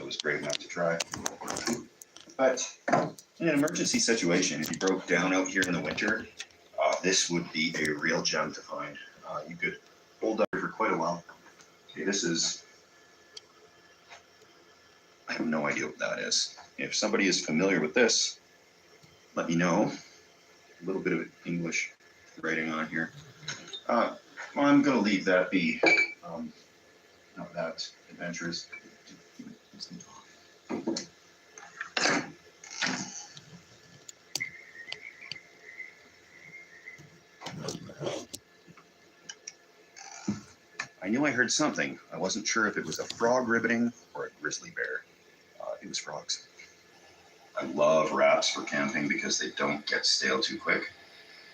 was brave enough to try. But in an emergency situation, if you broke down out here in the winter, this would be a real gem to find. You could hold up for quite a while. Okay, this is, I have no idea what that is. If somebody is familiar with this, let me know. A little bit of English writing on here. Well, I'm going to leave that be. Not that adventurous. I knew I heard something. I wasn't sure if it was a frog ribbiting or a grizzly bear. It was frogs. I love wraps for camping because they don't get stale too quick.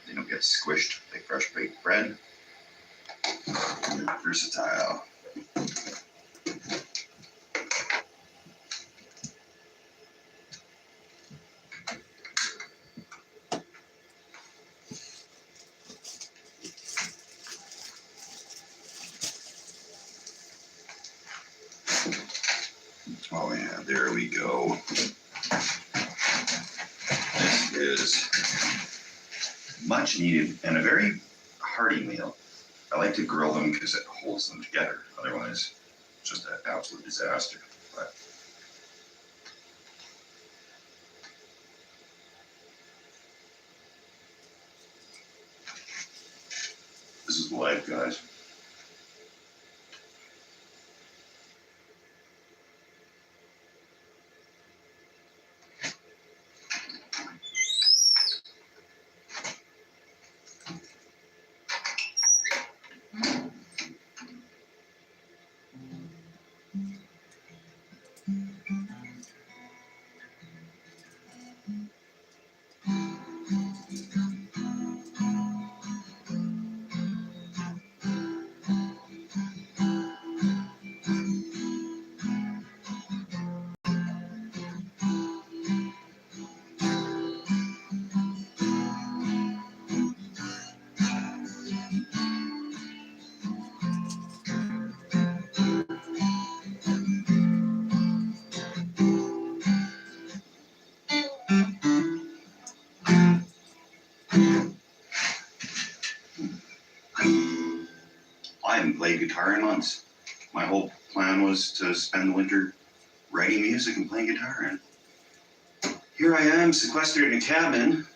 They don't get squished like fresh baked bread. And they're versatile. Oh yeah, there we go. This is much needed and a very hearty meal. I like to grill them because it holds them together. Otherwise, it's just an absolute disaster. But this is life, guys. I haven't played guitar in months. My whole plan was to spend the winter writing music and playing guitar. And here I am, sequestered in a cabin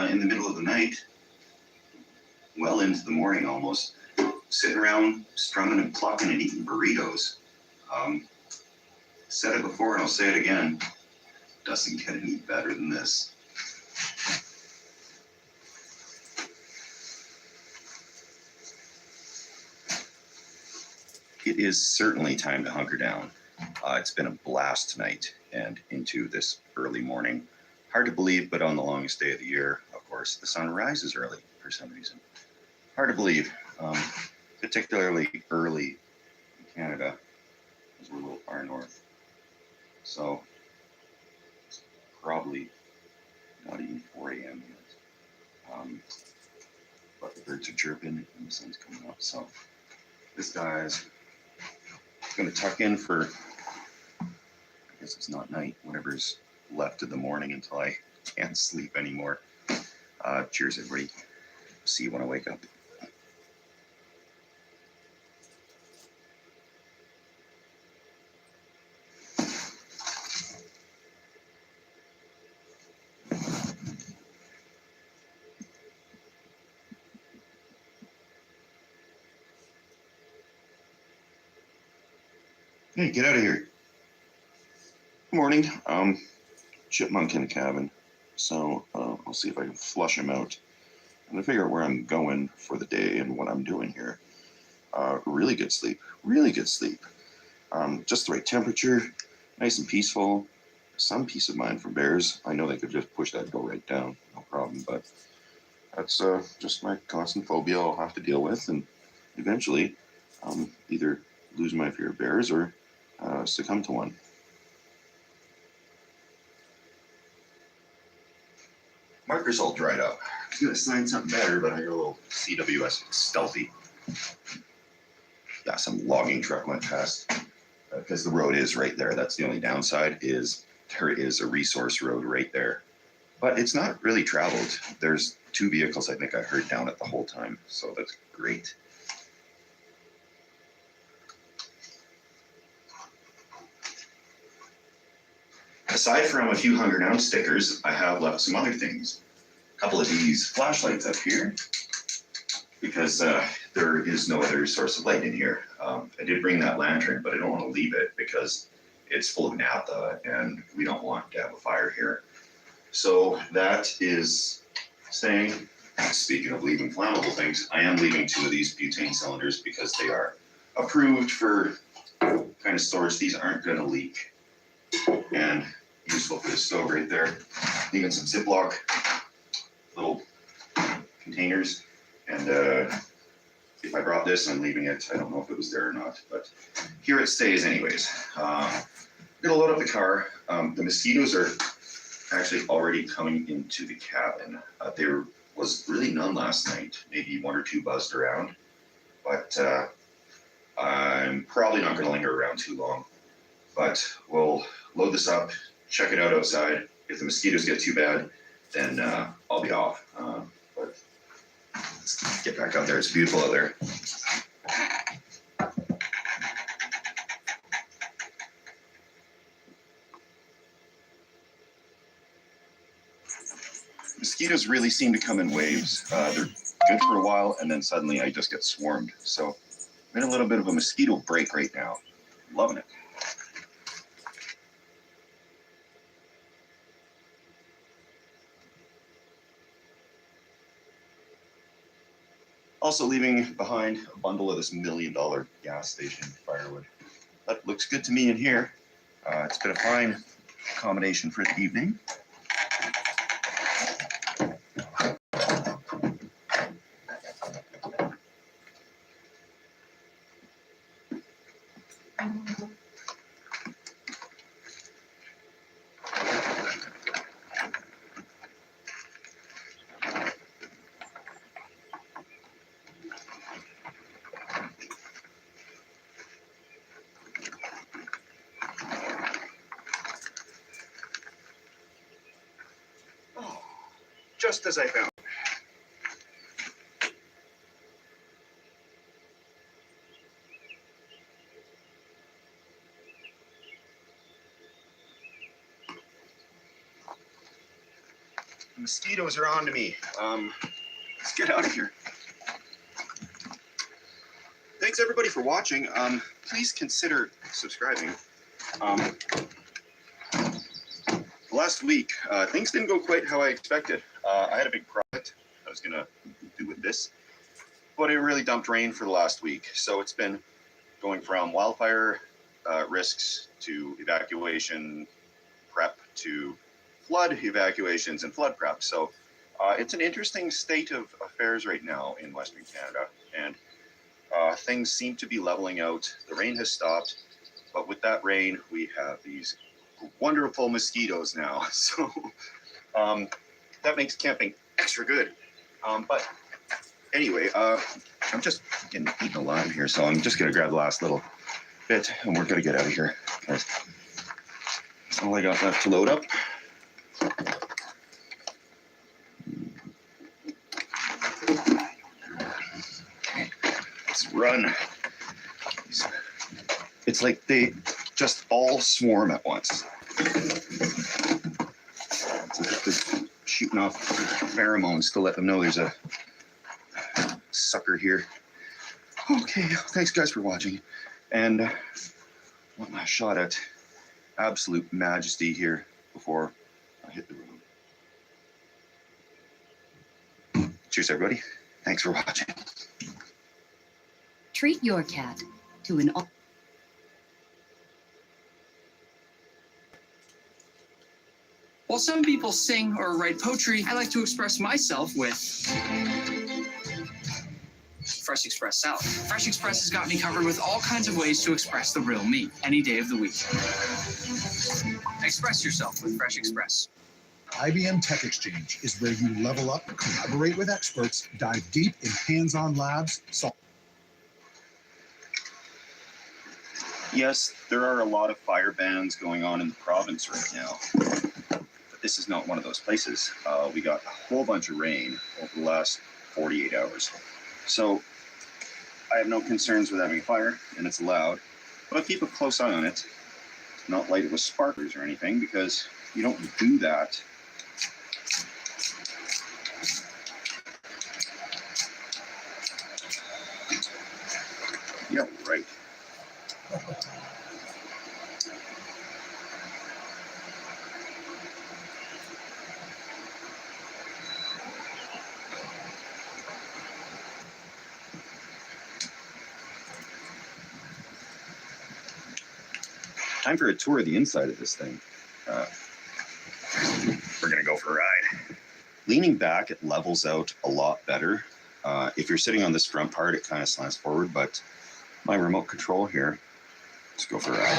in the middle of the night, well into the morning almost, sitting around strumming and plucking and eating burritos. Said it before and I'll say it again. Doesn't get any better than this. It is certainly time to hunker down. It's been a blast tonight and into this early morning. Hard to believe, but on the longest day of the year, of course, the sun rises early for some reason. Hard to believe, particularly early in Canada, because we're a little far north. So it's probably not even 4 a.m. yet. But the birds are chirping and the sun's coming up. So this guy's going to tuck in for, I guess it's not night, whatever's left of the morning until I can't sleep anymore. Cheers, everybody. See you when I wake up. Hey, get out of here. Good morning. Chipmunk in the cabin. So I'll see if I can flush him out. I'm gonna figure out where I'm going for the day and what I'm doing here. Really good sleep. Really good sleep. Just the right temperature, nice and peaceful. Some peace of mind from bears. I know they could just push that door right down, no problem. But that's just my constant phobia I'll have to deal with, and eventually either lose my fear of bears or succumb to one. Marker's all dried up. I was gonna sign something better, but I got a little CWS stealthy. Yeah, some logging truck went past. because the road is right there. That's the only downside, is there is a resource road right there. But it's not really traveled. There's 2 vehicles I think I heard down it the whole time, so that's great. Aside from a few Hunger Down stickers, I have left some other things. A couple of these flashlights up here, because there is no other source of light in here. I did bring that lantern, but I don't want to leave it because it's full of naphtha and we don't want to have a fire here. So that is staying. Speaking of leaving flammable things, I am leaving 2 of these butane cylinders because they are approved for kind of storage. These aren't going to leak. And useful for the stove right there. Leaving some Ziploc little containers. And if I brought this, I'm leaving it. I don't know if it was there or not, but here it stays anyways. I'm gonna load up the car. The mosquitoes are actually already coming into the cabin. There was really none last night. Maybe 1 or 2 buzzed around, but I'm probably not gonna linger around too long. But we'll load this up, check it out outside. If the mosquitoes get too bad, then I'll be off. But let's get back out there. It's beautiful out there. Mosquitoes really seem to come in waves. They're good for a while, and then suddenly I just get swarmed. So I'm in a little bit of a mosquito break right now. I'm loving it. Also leaving behind a bundle of this $1 million gas station firewood. That looks good to me in here. It's been a fine accommodation for the evening. Just as I found. The mosquitoes are on to me. Let's get out of here. Thanks everybody for watching. Please consider subscribing. Last week, things didn't go quite how I expected. I had a big project I was gonna do with this, but it really dumped rain for the last week. So it's been going from wildfire risks to evacuation prep to flood evacuations and flood prep. So it's an interesting state of affairs right now in Western Canada, and things seem to be leveling out. The rain has stopped, but with that rain, we have these wonderful mosquitoes now. So that makes camping extra good. But anyway, I'm just getting eaten alive here, so I'm just gonna grab the last little bit and we're gonna get out of here. That's all I got left to load up. Okay, let's run. It's like they just all swarm at once. Just shooting off pheromones to let them know there's a sucker here. Okay, thanks guys for watching. And one last shot at absolute majesty here before I hit the road. Cheers everybody. Thanks for watching. Treat your cat to an... While some people sing or write poetry, I like to express myself with Fresh Express Salad. Fresh Express has got me covered with all kinds of ways to express the real me, any day of the week. Express yourself with Fresh Express. IBM Tech Exchange is where you level up, collaborate with experts, dive deep in hands-on labs, solve Yes, there are a lot of fire bans going on in the province right now, but this is not one of those places. We got a whole bunch of rain over the last 48 hours. So I have no concerns with having a fire, and it's allowed, but I'll keep a close eye on it, not light it with sparklers or anything, because you don't do that. Yeah, right. Time for a tour of the inside of this thing. We're gonna go for a ride. Leaning back, it levels out a lot better. If you're sitting on this front part, it kind of slants forward, but my remote control here, let's go for a ride.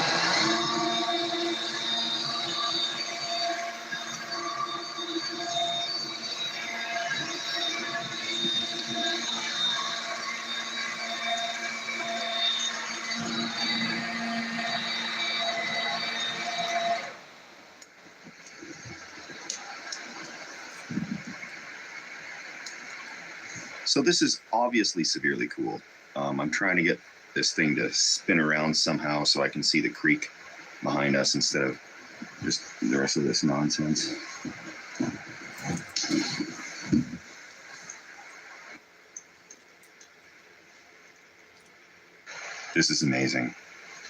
So this is obviously severely cool. I'm trying to get this thing to spin around somehow so I can see the creek behind us instead of just the rest of this nonsense. This is amazing.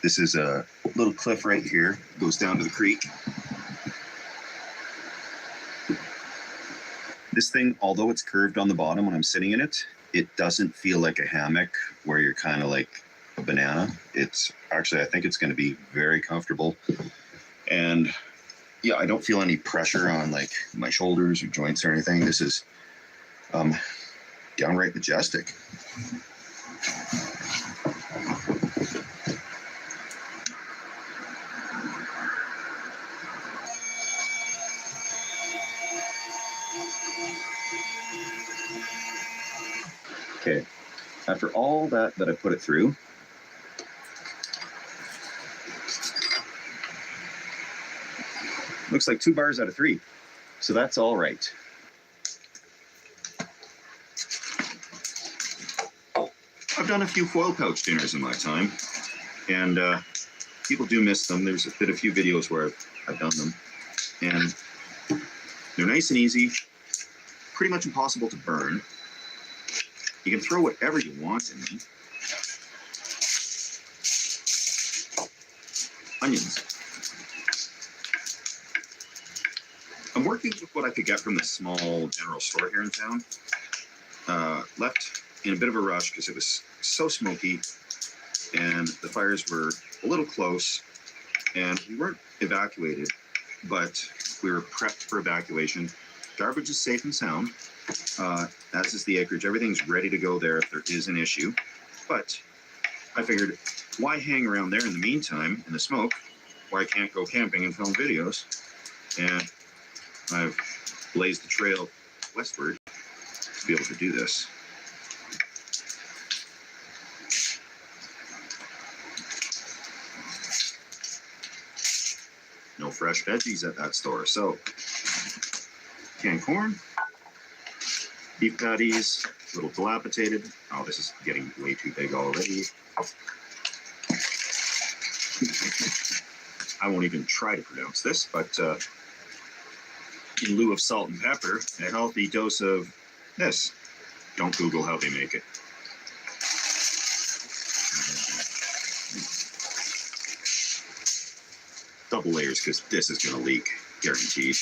This is a little cliff right here, goes down to the creek. This thing, although it's curved on the bottom when I'm sitting in it, it doesn't feel like a hammock where you're kind of like a banana. It's actually, I think it's going to be very comfortable. And yeah, I don't feel any pressure on like my shoulders or joints or anything. This is downright majestic. Okay, after all that I put it through, looks like 2 bars out of 3. So that's all right. I've done a few foil pouch dinners in my time, and people do miss them. There's been a few videos where I've done them, and they're nice and easy, pretty much impossible to burn. You can throw whatever you want in them. Onions. I'm working with what I could get from the small general store here in town. Left in a bit of a rush because it was so smoky and the fires were a little close and we weren't evacuated, but we were prepped for evacuation. Garbage is safe and sound, as is the acreage. Everything's ready to go there if there is an issue. But I figured, why hang around there in the meantime in the smoke where I can't go camping and film videos? And I've blazed the trail westward to be able to do this. No fresh veggies at that store. So, canned corn, beef patties, a little dilapidated. Oh, this is getting way too big already. I won't even try to pronounce this, but in lieu of salt and pepper, a healthy dose of this. Don't Google how they make it. Double layers, because this is going to leak, guaranteed.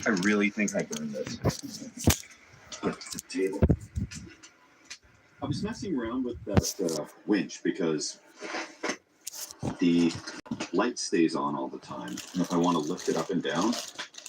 I really think I burned this. Put it to the table. I was messing around with that winch because the light stays on all the time. And if I want to lift it up and down,